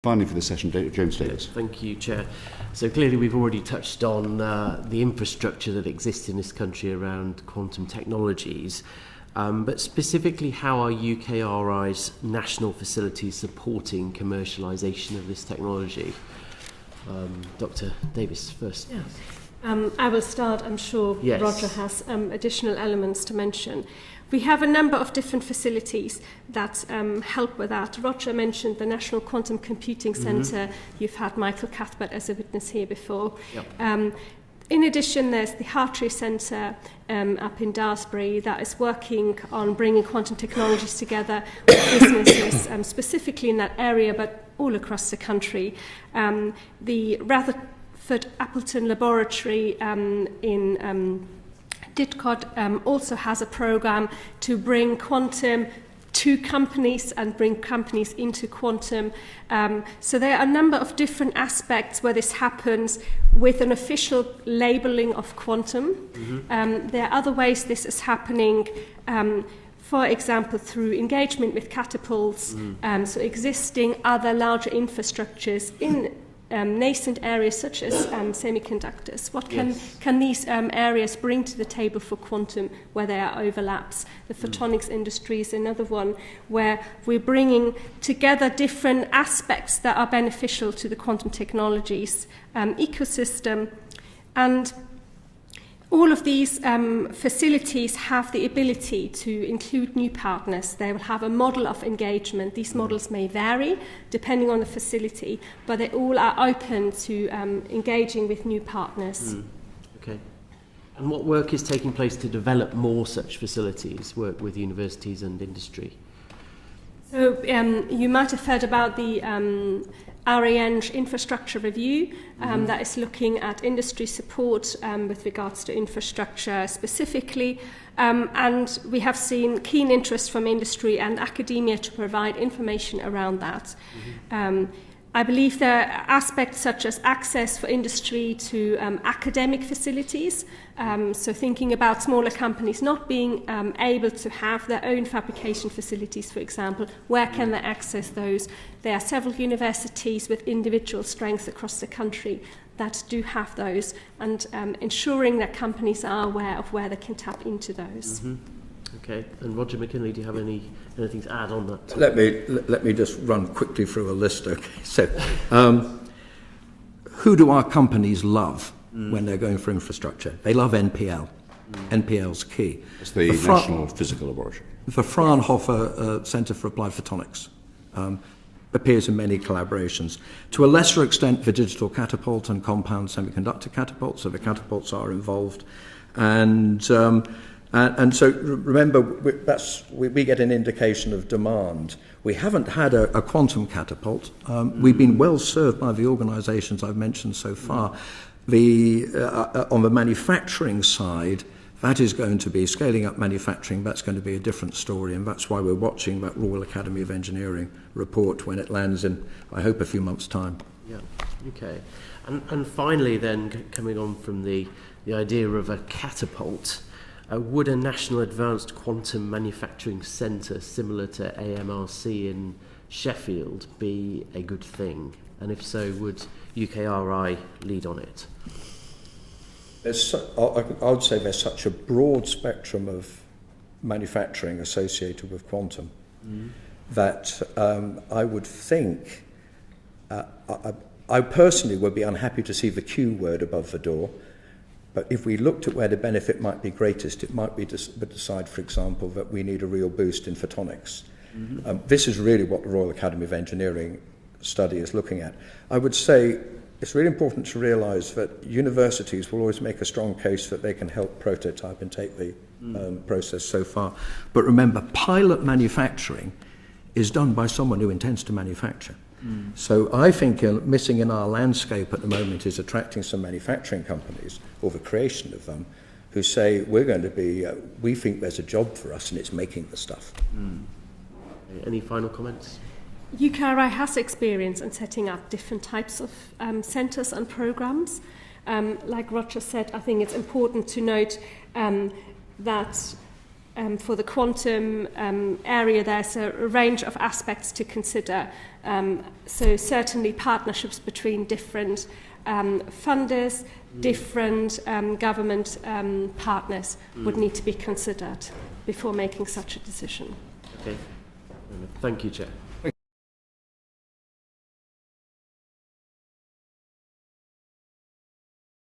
Finally, for the session, James Davis. Thank you, Chair. So clearly we've already touched on the infrastructure that exists in this country around quantum technologies, but specifically how are UKRI's national facilities supporting commercialisation of this technology? Dr. Davis first. Yeah. I will start. I'm sure Yes. Roger has additional elements to mention. We have a number of different facilities that help with that. Roger mentioned the National Quantum Computing Centre. You've had Michael Cathbert as a witness here before. Yep. In addition, there's the Hartree Centre up in Daresbury that is working on bringing quantum technologies together with businesses, specifically in that area, but all across the country. The Rutherford Appleton Laboratory in Didcot also has a program to bring quantum to companies and bring companies into quantum. So there are a number of different aspects where this happens with an official labelling of quantum. Mm-hmm. There are other ways this is happening, for example, through engagement with catapults, so existing other larger infrastructures in nascent areas such as semiconductors. What can these areas bring to the table for quantum where there are overlaps? The photonics industry is another one where we're bringing together different aspects that are beneficial to the quantum technologies ecosystem. And all of these facilities have the ability to include new partners. They will have a model of engagement. These models may vary depending on the facility, but they all are open to engaging with new partners. Okay. And what work is taking place to develop more such facilities, work with universities and industry? So you might have heard about the RANG infrastructure review that is looking at industry support with regards to infrastructure specifically. And we have seen keen interest from industry and academia to provide information around that. I believe there are aspects such as access for industry to academic facilities, so thinking about smaller companies not being able to have their own fabrication facilities, for example, where can they access those? There are several universities with individual strengths across the country that do have those, and ensuring that companies are aware of where they can tap into those. Okay, and Roger McKinlay, do you have anything to add on that? Let me just run quickly through a list. Okay, so who do our companies love when they're going for infrastructure? They love NPL. NPL's key. It's the National Physical Laboratory. The Fraunhofer Centre for Applied Photonics appears in many collaborations. To a lesser extent, the digital catapult and compound semiconductor catapult, so the catapults are involved. And so remember, we get an indication of demand. We haven't had a quantum catapult. We've been well served by the organisations I've mentioned so far. On the manufacturing side, that is going to be scaling up manufacturing. That's going to be a different story, and that's why we're watching that Royal Academy of Engineering report when it lands in, I hope, a few months' time. Yeah. Okay. And finally, then, coming on from the idea of a catapult. Would a National Advanced Quantum Manufacturing Centre similar to AMRC in Sheffield be a good thing? And if so, would UKRI lead on it? I would say there's such a broad spectrum of manufacturing associated with quantum that I would think, I personally would be unhappy to see the Q word above the door. But if we looked at where the benefit might be greatest, it might be to decide, for example, that we need a real boost in photonics. This is really what the Royal Academy of Engineering study is looking at. I would say it's really important to realise that universities will always make a strong case that they can help prototype and take the process so far. But remember, pilot manufacturing is done by someone who intends to manufacture. So I think missing in our landscape at the moment is attracting some manufacturing companies, or the creation of them, who say we're going to be, we think there's a job for us and it's making the stuff. Any final comments? UKRI has experience in setting up different types of centres and programmes. Like Roger said, I think it's important to note that for the quantum area, there's a range of aspects to consider. So certainly partnerships between different funders, different government partners would need to be considered before making such a decision. Okay. Thank you, Chair.